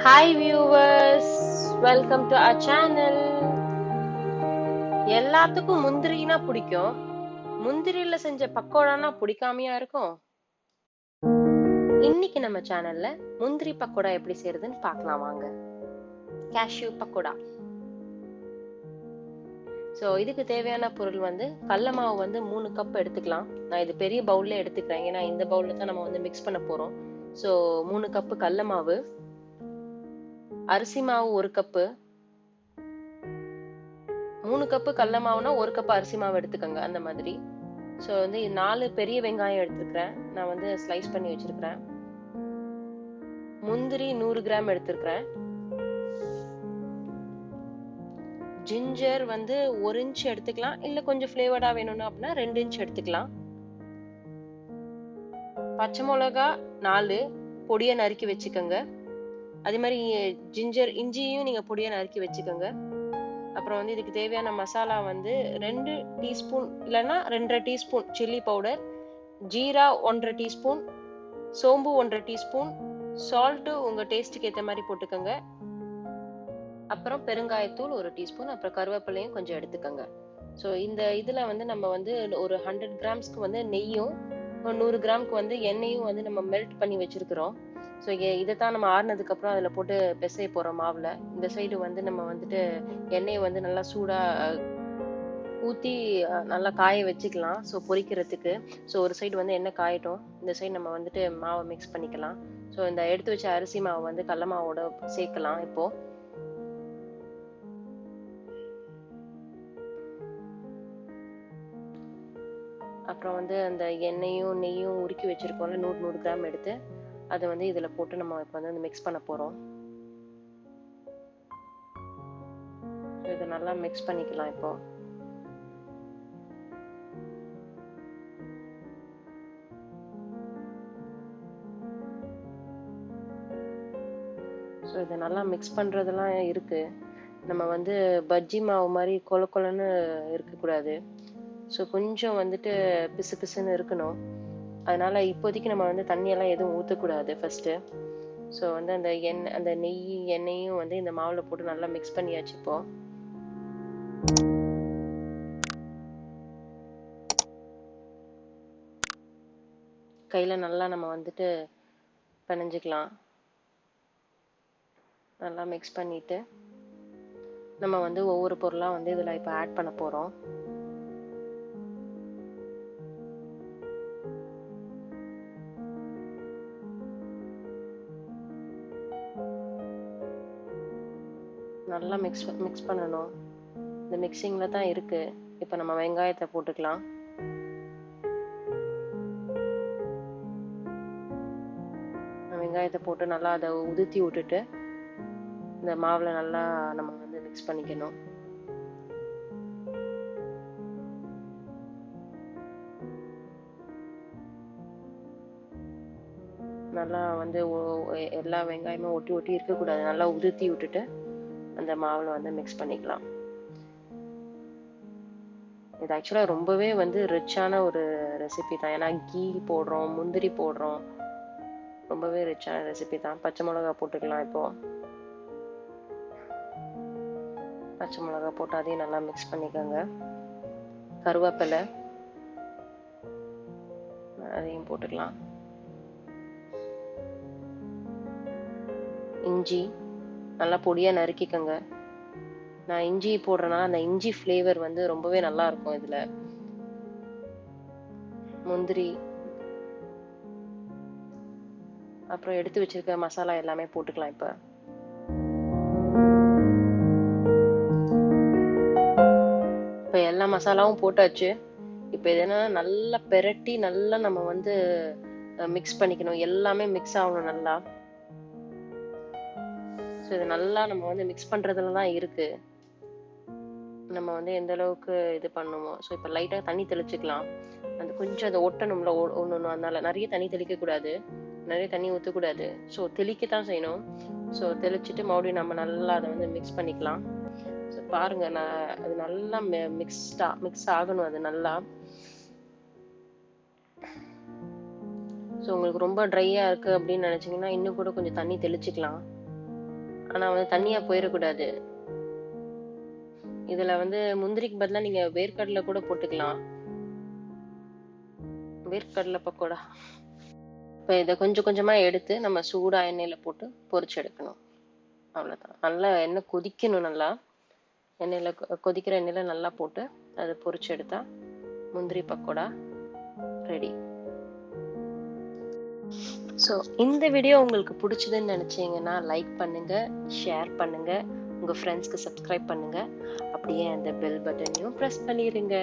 Hi viewers, welcome to our channel. எல்லாத்துக்கும் முந்திரினா பிடிக்கும். முந்திரியில செஞ்ச பக்கோடானா பிடிக்காமையா இருக்கும். இன்னைக்கு நம்ம சேனல்ல முந்திரி பக்கோடா எப்படி செய்யறதுன்னு பார்க்கலாம் வாங்க. Cashew பக்கோடா. இதுக்கு தேவையான பொருள் கடல மாவு 3 கப் எடுத்துக்கலாம். நான் இது பெரிய பவுல்ல எடுத்துக்கிறேன். ஏன்னா இந்த பவுல்ல தான் நம்ம மிக்ஸ் பண்ண போறோம். 3 கப் கடல மாவு, அரிசி மாவு 1 கப்பு, 3 கப்பு கடல மாவுனா 1 கப் அரிசி மாவு எடுத்துக்கோங்க அந்த மாதிரி. 4 பெரிய வெங்காயம் எடுத்துக்கிறேன். நான் ஸ்லைஸ் பண்ணி வச்சிருக்கிறேன். முந்திரி 100 கிராம் எடுத்துக்கிறேன். ஜிஞ்சர் 1 இன்ச் எடுத்துக்கலாம். இல்ல கொஞ்சம் ஃபிளேவர்டா வேணும்னா அப்படின்னா 2 இன்ச் எடுத்துக்கலாம். பச்சை மிளகா 4 பொடியா நறுக்கி வச்சுக்கோங்க. அதே மாதிரி இஞ்சியும் நீங்க பொடியா நறுக்கி வச்சுக்கோங்க. அப்புறம் இதுக்கு தேவையான மசாலா 2 டீஸ்பூன் இல்லைன்னா 2.5 teaspoon chilli powder, jeera 1.5 teaspoon, சோம்பு 1.5 டீஸ்பூன், சால்ட் உங்க டேஸ்ட்டுக்கு ஏற்ற மாதிரி போட்டுக்கோங்க. அப்புறம் பெருங்காயத்தூள் 1 டீஸ்பூன், அப்புறம் கருவேப்பிலையும் கொஞ்சம் எடுத்துக்கோங்க. இந்த இதுல நம்ம ஒரு 100 கிராம்ஸ்க்கு நெய்யும் 100 கிராம்க்கு எண்ணெயும் நம்ம மெல்ட் பண்ணி வச்சிருக்கிறோம். இதைத்தான் நம்ம ஆறுனதுக்கு அப்புறம் அதுல போட்டு பிசைய போறோம் மாவுல. இந்த சைடு நம்ம எண்ணெயை நல்லா சூடா ஊத்தி நல்லா காய வச்சுக்கலாம். பொரிக்கிறதுக்கு. ஒரு சைடு எண்ணெய் காயட்டும். இந்த சைடு நம்ம மாவை மிக்ஸ் பண்ணிக்கலாம். இந்த எடுத்து வச்ச அரிசி மாவு கடல மாவோட சேர்க்கலாம். இப்போ அப்புறம் அந்த எண்ணெயும் நெய்யும் உருக்கி வச்சிருக்கோம்ல 100 கிராம் எடுத்து அதை இதுல போட்டு நம்ம இப்போ மிக்ஸ் பண்ண போறோம். இதை நல்லா மிக்ஸ் பண்ணிக்கலாம். இப்போ இதை நல்லா மிக்ஸ் பண்றதெல்லாம் இருக்கு. நம்ம பஜ்ஜி மாவு மாதிரி கொல கொலன்னு இருக்கக்கூடாது. கொஞ்சம் பிசு பிசுன்னு இருக்கணும். அதனால இப்போதைக்கு நம்ம தண்ணியெல்லாம் எதுவும் ஊற்றக்கூடாது ஃபர்ஸ்ட். அந்த நெய் எண்ணெயும் இந்த மாவுல போட்டு நல்லா மிக்ஸ் பண்ணியாச்சு. இப்போ கையில நல்லா நம்ம பிணைஞ்சுக்கலாம். நல்லா மிக்ஸ் பண்ணிட்டு நம்ம ஒவ்வொரு பொருளா இதுல இப்ப ஆட் பண்ண போறோம். நல்லா மிக்ஸ் பண்ணணும். இந்த மிக்சிங்ல தான் இருக்கு. இப்ப நம்ம வெங்காயத்தை போட்டுக்கலாம். வெங்காயத்தை போட்டு நல்லா அதை உதுத்தி விட்டுட்டு இந்த மாவுல நல்லா நம்ம மிக்ஸ் பண்ணிக்கணும். நல்லா எல்லா வெங்காயமும் ஒட்டி ஒட்டி இருக்கக்கூடாது. நல்லா உதுத்தி விட்டுட்டு அந்த மாவுல மிக்ஸ் பண்ணிக்கலாம். இது ஆக்சுவலா ரொம்பவே ரிச்சான ஒரு ரெசிபி தான். ஏன்னா கீ போடுறோம், முந்திரி போடுறோம். ரொம்பவே ரிச்சான ரெசிபி தான். பச்சை மிளகா போட்டுக்கலாம். இப்போ பச்சை மிளகா போட்டு அதையும் நல்லா மிக்ஸ் பண்ணிக்கோங்க. கருவேப்பிலை அதையும் போட்டுக்கலாம். இஞ்சி நல்லா பொடியா நறுக்கிக்கோங்க. நான் இஞ்சி போடுறேன்னா அந்த இஞ்சி ஃப்ளேவர் ரொம்பவே நல்லா இருக்கும் இதுல. முந்திரி அப்புறம் எடுத்து வச்சிருக்க மசாலா எல்லாமே போட்டுக்கலாம். இப்ப எல்லா மசாலாவும் போட்டாச்சு. இப்ப இது நல்லா பெரட்டி நல்லா நம்ம மிக்ஸ் பண்ணிக்கணும். எல்லாமே மிக்ஸ் ஆகணும் நல்லா. இது நல்லா நம்ம மிக்ஸ் பண்றதுலதான் இருக்கு. நம்ம எந்த அளவுக்கு இது பண்ணுமோ. இப்ப லைட்டா தண்ணி தெளிச்சுக்கலாம். கொஞ்சம் அதை ஒட்டணும்ல ஒண்ணு. அதனால நிறைய தண்ணி தெளிக்க கூடாது, நிறைய தண்ணி ஊற்றக்கூடாது. தெளிக்கத்தான் செய்யணும். தெளிச்சுட்டு மறுபடியும் நம்ம நல்லா அதை மிக்ஸ் பண்ணிக்கலாம். பாருங்க, அது நல்லா மிக்ஸ் ஆகணும். அது நல்லா உங்களுக்கு ரொம்ப ட்ரையா இருக்கு அப்படின்னு நினைச்சீங்கன்னா இன்னும் கூட கொஞ்சம் தண்ணி தெளிச்சுக்கலாம். ஆனா வந்து தண்ணியா போயிடக்கூடாது. இதுல வந்து முந்திரிக்கு பதிலா நீங்க வேர்க்கடலை கூட போட்டுக்கலாம். வேர்க்கடலை பக்கோடா. இப்ப இதை கொஞ்சம் கொஞ்சமா எடுத்து நம்ம சூடா எண்ணெயில போட்டு பொரிச்சு எடுக்கணும். அவ்வளவுதான். நல்லா எண்ணெய் கொதிக்கணும். நல்லா எண்ணெயில கொதிக்கிற எண்ணெயில நல்லா போட்டு அதை பொரிச்சு எடுத்தா முந்திரி பக்கோடா ரெடி. ஸோ இந்த வீடியோ உங்களுக்கு பிடிச்சதுன்னு நினைச்சீங்கன்னா லைக் பண்ணுங்க, ஷேர் பண்ணுங்க, உங்க ஃப்ரெண்ட்ஸ்க்கு சப்ஸ்கிரைப் பண்ணுங்க, அப்படியே அந்த பெல் பட்டனையும் ப்ரெஸ் பண்ணிடுங்க.